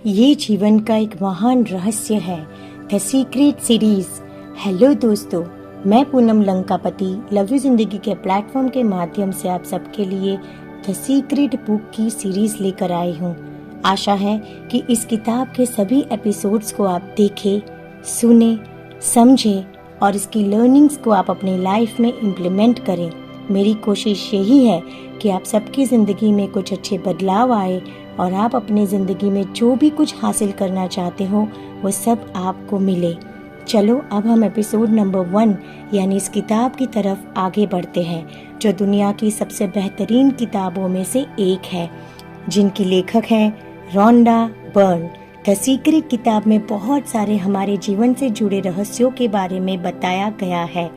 ये जीवन का एक महान रहस्य है, द सीक्रेट सीरीज। हेलो दोस्तों, मैं पूनम लंकापति लव यू जिंदगी के प्लेटफॉर्म के माध्यम से आप सबके लिए द सीक्रेट बुक की सीरीज लेकर आई हूँ। आशा है कि इस किताब के सभी एपिसोड्स को आप देखें, सुने, समझें और इसकी लर्निंग्स को आप अपनी लाइफ में इम्प्लीमेंट करें। मेरी कोशिश यही है कि आप सबकी ज़िंदगी में कुछ अच्छे बदलाव आए और आप अपनी ज़िंदगी में जो भी कुछ हासिल करना चाहते हो वो सब आपको मिले। चलो अब हम एपिसोड नंबर 1 यानी इस किताब की तरफ आगे बढ़ते हैं, जो दुनिया की सबसे बेहतरीन किताबों में से एक है, जिनकी लेखक हैं रोंडा बर्न। द सीक्रेट किताब में बहुत सारे हमारे जीवन से जुड़े रहस्यों के बारे में बताया गया है।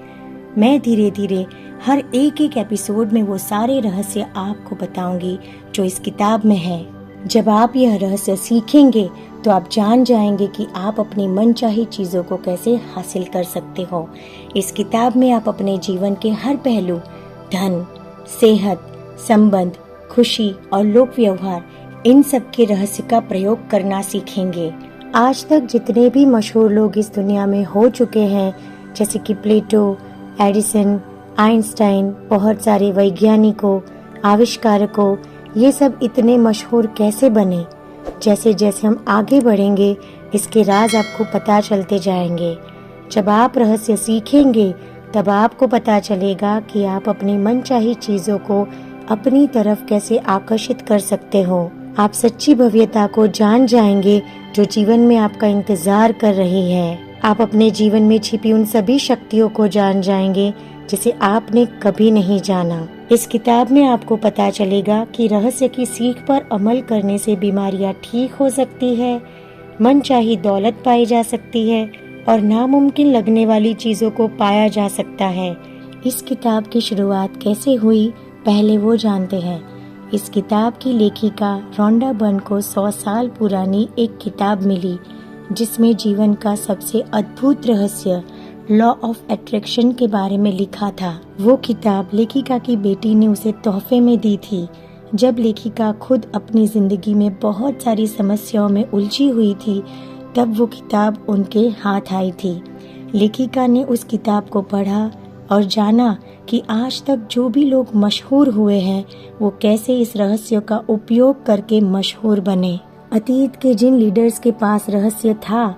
मैं धीरे धीरे हर एक एपिसोड में वो सारे रहस्य आपको बताऊंगी जो इस किताब में है। जब आप यह रहस्य सीखेंगे तो आप जान जाएंगे कि आप अपनी मनचाही चीजों को कैसे हासिल कर सकते हो। इस किताब में आप अपने जीवन के हर पहलू, धन, सेहत, संबंध, खुशी और लोक व्यवहार, इन सब के रहस्य का प्रयोग करना सीखेंगे। आज तक जितने भी मशहूर लोग इस दुनिया में हो चुके हैं, जैसे कि प्लेटो, एडिसन, आइंस्टाइन, बहुत सारे वैज्ञानिकों, आविष्कारकों, ये सब इतने मशहूर कैसे बने? जैसे जैसे हम आगे बढ़ेंगे इसके राज आपको पता चलते जाएंगे। जब आप रहस्य सीखेंगे तब आपको पता चलेगा कि आप अपनी मनचाही चीजों को अपनी तरफ कैसे आकर्षित कर सकते हो। आप सच्ची भव्यता को जान जाएंगे जो जीवन में आपका इंतजार कर रही है। आप अपने जीवन में छिपी उन सभी शक्तियों को जान जाएंगे जिसे आपने कभी नहीं जाना। इस किताब में आपको पता चलेगा कि रहस्य की सीख पर अमल करने से बीमारियां ठीक हो सकती है, मनचाही दौलत पाई जा सकती है और नामुमकिन लगने वाली चीजों को पाया जा सकता है। इस किताब की शुरुआत कैसे हुई, पहले वो जानते हैं। इस किताब की लेखिका रोंडा बर्न को 100 साल पुरानी एक किताब मिली जिसमें जीवन का सबसे अद्भुत रहस्य, लॉ ऑफ अट्रैक्शन के बारे में लिखा था। वो किताब लेखिका की बेटी ने उसे तोहफे में दी थी। जब लेखिका खुद अपनी जिंदगी में बहुत सारी समस्याओं में उलझी हुई थी, तब वो किताब उनके हाथ आई थी। लेखिका ने उस किताब को पढ़ा और जाना कि आज तक जो भी लोग मशहूर हुए हैं वो कैसे इस रहस्य का उपयोग करके मशहूर बने। अतीत के जिन लीडर्स के पास रहस्य था,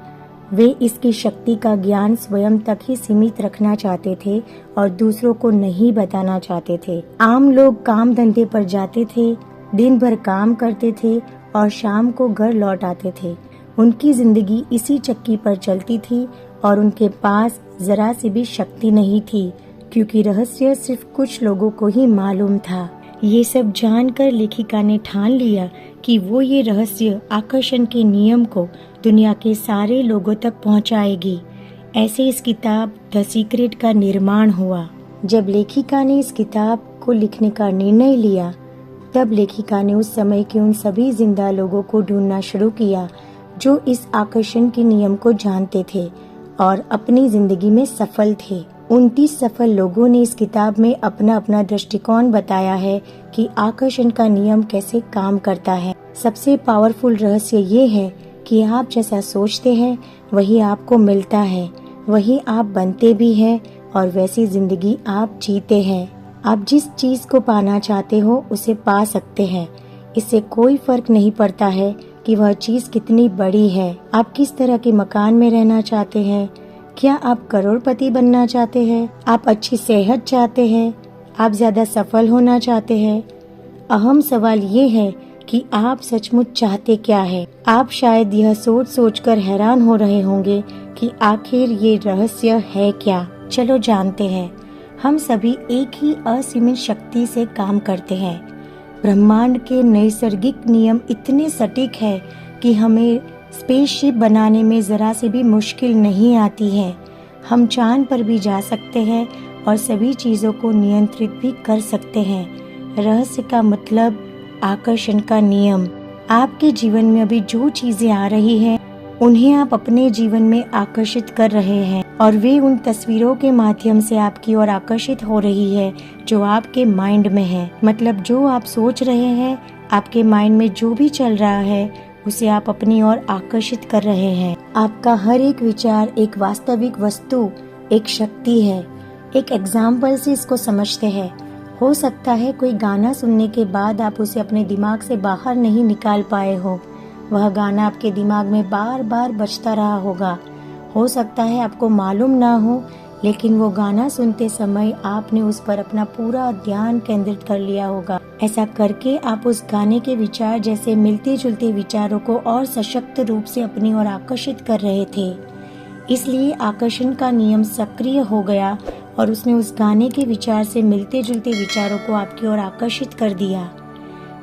वे इसकी शक्ति का ज्ञान स्वयं तक ही सीमित रखना चाहते थे और दूसरों को नहीं बताना चाहते थे। आम लोग काम धंधे पर जाते थे, दिन भर काम करते थे और शाम को घर लौट आते थे। उनकी जिंदगी इसी चक्की पर चलती थी और उनके पास जरा सी भी शक्ति नहीं थी, क्योंकि रहस्य सिर्फ कुछ लोगों को ही मालूम था। ये सब जानकर लेखिका ने ठान लिया कि वो ये रहस्य, आकर्षण के नियम को दुनिया के सारे लोगों तक पहुंचाएगी। ऐसे इस किताब द सीक्रेट का निर्माण हुआ। जब लेखिका ने इस किताब को लिखने का निर्णय लिया, तब लेखिका ने उस समय के उन सभी जिंदा लोगों को ढूंढना शुरू किया जो इस आकर्षण के नियम को जानते थे और अपनी जिंदगी में सफल थे। 29 सफल लोगों ने इस किताब में अपना अपना दृष्टिकोण बताया है कि आकर्षण का नियम कैसे काम करता है। सबसे पावरफुल रहस्य ये है कि आप जैसा सोचते हैं वही आपको मिलता है, वही आप बनते भी हैं और वैसी जिंदगी आप जीते हैं। आप जिस चीज को पाना चाहते हो उसे पा सकते हैं। इससे कोई फर्क नहीं पड़ता है कि वह चीज कितनी बड़ी है। आप किस तरह के मकान में रहना चाहते हैं, क्या आप करोड़पति बनना चाहते हैं, आप अच्छी सेहत चाहते हैं, आप ज्यादा सफल होना चाहते हैं। अहम सवाल ये है कि आप सचमुच चाहते क्या है। आप शायद यह सोच सोचकर हैरान हो रहे होंगे कि आखिर ये रहस्य है क्या। चलो जानते हैं। हम सभी एक ही असीमित शक्ति से काम करते हैं। ब्रह्मांड के नैसर्गिक नियम इतने सटीक है कि हमें स्पेसशिप बनाने में जरा से भी मुश्किल नहीं आती है। हम चांद पर भी जा सकते हैं और सभी चीजों को नियंत्रित भी कर सकते हैं। रहस्य का मतलब आकर्षण का नियम। आपके जीवन में अभी जो चीजें आ रही हैं, उन्हें आप अपने जीवन में आकर्षित कर रहे हैं और वे उन तस्वीरों के माध्यम से आपकी ओर आकर्षित हो रही है जो आपके माइंड में है। मतलब जो आप सोच रहे हैं, आपके माइंड में जो भी चल रहा है उसे आप अपनी ओर आकर्षित कर रहे हैं। आपका हर एक विचार एक वास्तविक वस्तु, एक शक्ति है। एक एग्जाम्पल से इसको समझते हैं। हो सकता है कोई गाना सुनने के बाद आप उसे अपने दिमाग से बाहर नहीं निकाल पाए हो। वह गाना आपके दिमाग में बार बार बजता रहा होगा। हो सकता है आपको मालूम ना हो, लेकिन वो गाना सुनते समय आपने उस पर अपना पूरा ध्यान केंद्रित कर लिया होगा। ऐसा करके आप उस गाने के विचार जैसे मिलते जुलते विचारों को और सशक्त रूप से अपनी ओर आकर्षित कर रहे थे। इसलिए आकर्षण का नियम सक्रिय हो गया और उसने उस गाने के विचार से मिलते जुलते विचारों को आपकी ओर आकर्षित कर दिया।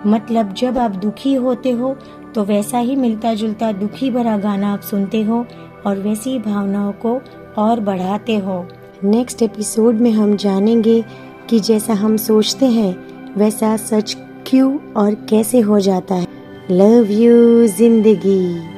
मतलब जब आप दुखी होते हो तो वैसा ही मिलता जुलता दुखी भरा गाना आप सुनते हो और वैसी भावनाओं को और बढ़ाते हो। नेक्स्ट एपिसोड में हम जानेंगे कि जैसा हम सोचते हैं वैसा सच क्यों और कैसे हो जाता है। लव यू जिंदगी।